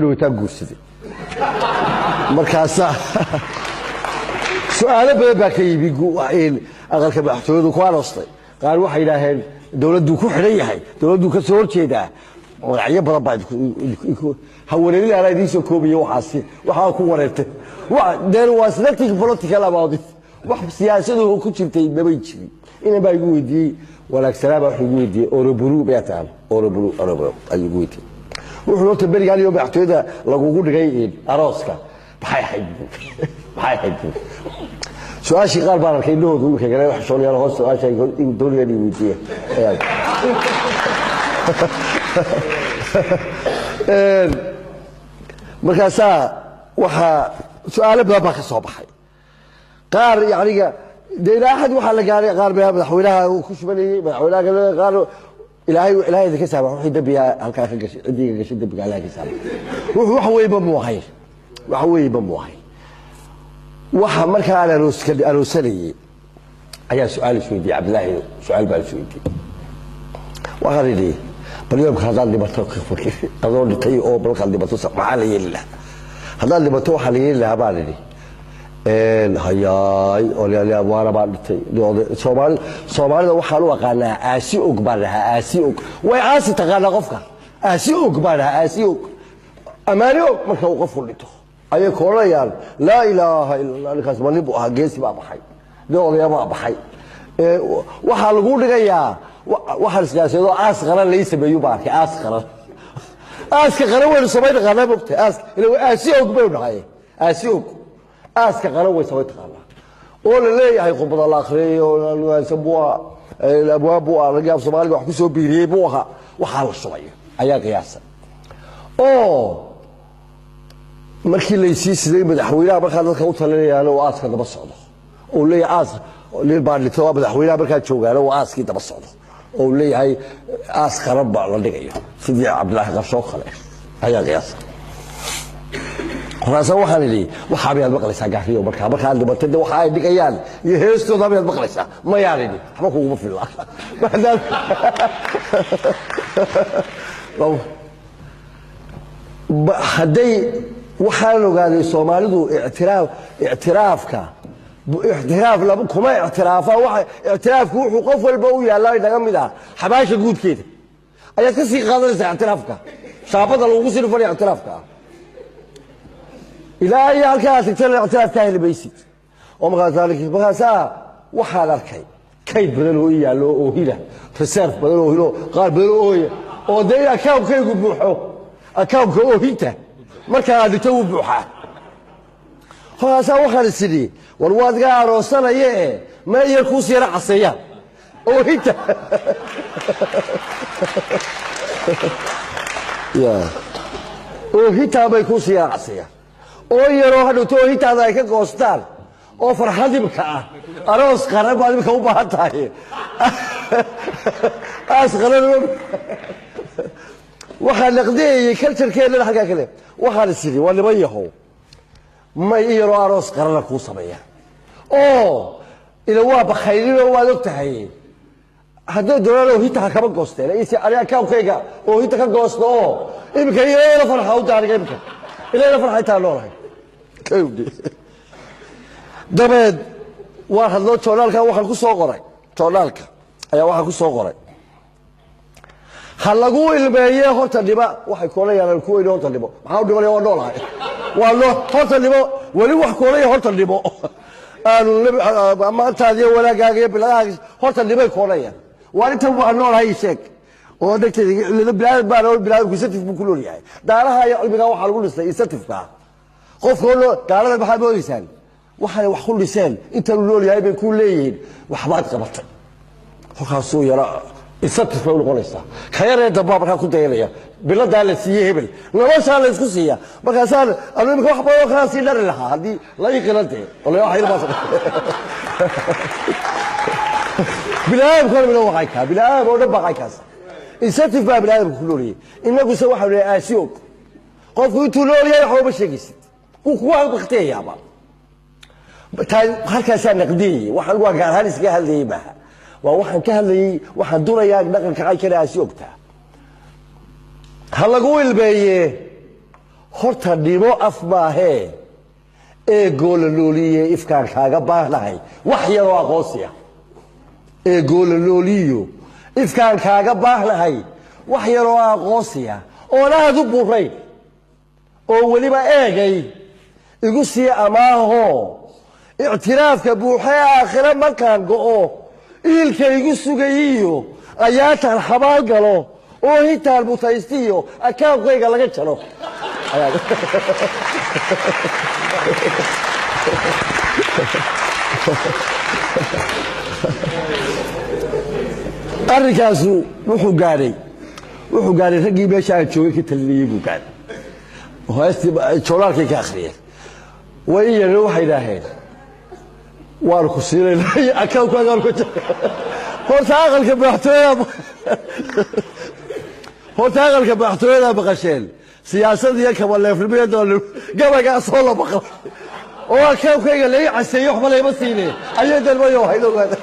guursaday markaasa su'aalo badan baa ka yimi aqalka madaxtooyadu ku aroostay qaar waxay yidhaaheen dowladdu ku xidhan yahay dowladdu ka soo horjeedaa magacyo badan baa hawareerilaana idiin soo koobiya waxaa ku wareertay there was nothing political about it wax siyaasadu ku jirtay mabay jirin ina baa igu weydiiyey wanaagsanaaba wax igu weydiiyey oroburu beetaan oroburu ayuu igu weydiiyey wuxuu loo tabari gaaliyo madaxtooyada lagugu dhigay arooska maxay ahayd su'aashii qaar baan arkay indhahooda wiilka galay wax soo yaalo hoos su'aasha dowladda ay weydiiyeen markaasaa waxaa su'aalo badan baa ka soo baxay qaar yacniga dee ilaa axad waxaa la gaaray qaar madaxweynaha uu ku shubanayey madaxweynaha qaar ilaahay idinka saaba wixii dambiga halkaa ka gashay ciddii ka gashay dambiga ilaahay ka saaba wuxuu wax weeyba muu ahayn waxa markaa aan aroosanayey ayaa su'aal isweydiiyey cabdilaahi su'aal baa isweydiiyey waxaan idhi bal yoomka haddaad dhimato ka fakir adoo dhintay oo balkaad dhimato maxaa la yeeli lahaa haddaad dhimato waxaa la yeeli lahaa baan idhi hayaay olyaali abwaana baa dhintay soomaalida waxaan u aqaanaa aasi og baan dhahaa aasi og way aasi taqaanaa qofka aasi og baan dhahaa aasi og amaani og marka uu qofku dhinto ayay koonayaan laa ilaaha illa allah ninkaas ma nin buu ahaa geesi baa baxay nin odaya baa baxay waxaa lagu dhigayaa waxaan siyaasadoo aas qaran lai sameeyo baa arkay aas qaran aaska qaran waynu samay naqaanaa mogta aasi og baynu dhahay aasi og aaska qaran way samay taqaanaa oo la leeyahay khudbada la akhriyo abwaab buu ahaa ragii af soomaaliga wax ku soo biiriyey buu ahaa waxaa la shubayo ayaa qiyaasa oo markii laysii siday madaxweynaha markaa dadka u talinayaan oo aaska daba socdo oo leeyahay aas nin baa dhintay oo madaxweynaha markaa joogaan oo aaskii daba socdo oo leeyahay aas qaran baa la dhigayo sidii cabdilaahi qabsoo kale ayaa qiyaasa خلاص waxaan idhi waxa baad maqlaysaa gaariyo markaa dhimatay waxa ay dhigayaan iyo heestooda baad maqlaysaa ma yaarini waxba kugu filaa haday waxaan ogaaday Soomaalidu i'tiraafka laba kuma i'tiraafa waxa i'tiraafku wuxuu qof walba u yaalay naga mid ah xabaasha guudkeeda ayaad ka sii qaadanaysaa i'tiraafka shaabada lagu sii fadhiyo i'tiraafka إلهي هالكاس يتكلم اعتراف كاهل بيسيت ومغا ذلك بغاسا وحال أركي كي بدلو إياه لو أوهيلا رسالف بدلو أوهيلا قال بدلو أوهيلا ودينا أكاوب كي يقول بوحو أكاوب كي أوهيتا مركا هذا تو بوحا خلاصا وخال السيدي والواد قال وصلنا إيه ما يركوس يرع السيام أوهيتا يا أوهيتا ما يكوس يرع السيام oo yaro hadhow toohintaada ay ka goostaan oo farxadimka ah aroos qaran baad imika u baahan tahay aas qaran waxaa naqdiyey culturekeena halkaa kale waxaan sidii waa niman yahow ma yaro aroos qaran ku sameeya oo ila waa bakhaylino waad og tahay haddii dowladda hinta kama goosteen aniga kaabkayga oo hinta ka goosto oo imika ila farxa u daaray imika ila farxaytaa noolahay dabeed waa hadloo joornaalka waxaan ku soo qoray joornaalka ayaa waxaan ku soo qoray ha lagu ilmeeyay horta dhiba waxay koolayaan ku weyn horta dhibo maxaa u dhibanay oo noolahay waa loo horta dhibo wali wax koolay horta dhibo aanu maantaadiyo wanaagaaga iyo biladaha horta dhibay koolayaan waa inta wax noolahay sheeg oo dadkeeda bilaad ku satif ku leeyahay daaraha iyo cilmiga waxa lagu dhisay satifka qofkoono gaalada maxaa moodaysan waxay wax ku dhiseen inta uu leeyahay bay ku leeyihiin waxbaad qabatay halkaasoo yara isatif loo noqonaysa khayr dabba markaa ku dayanaya bilada la siiyay hebel nolosha la isku siiya markaasaan anigu wax badan ka sii dhar lahaa hadii la iqilantay wala waxa ila baas bilaab kor min waxay ka bilaab oo dabba ay kaas isatif baa bilaab ku leeyahay inagu soo waxa leeyahay aasiyo qofku intuu leeyahay waxa uu sheegaysid kuwa baqteeyaba halkaas aan naqdiyay waxaan waa gaar ahaan iska hadlayay baa waa waxaan ka hadlayay waxaan durayaa dhaqanka ay kala aasiyoogta ha lagu ilbeeyay horta dhimo af maahee eegoo la nooliye ifkaan kaaga baahnahay wax yaroo aqoonsiya eegoo la nooliyo ifkaan kaaga baahnahay wax yaroo aqoonsiya oon aad u burayn oo weliba eegay igu sii amaaho ictiraafka buuxee aakhire markaan go'o iilka igu sugayiyo ayaataan xabaal galo oo hintaan mutaystiyo akaankayga laga jaro arrinkaasu wuxuu gaadhay raggii meesha aan joogay ka talinayay buu gaadhay heestii joolaalkay ka akhriyeen way in yareen waxay idhaaheen waan ku siinayna akaankaagaan ku jaro horta aqalka madaxtooyada maqasheen siyaasad iyo kabaleefnimayadoon gabaygaasoo la maqlay oo akaankayga lai caseeyo waxba layma siine ayay dalmayo hayd ogaada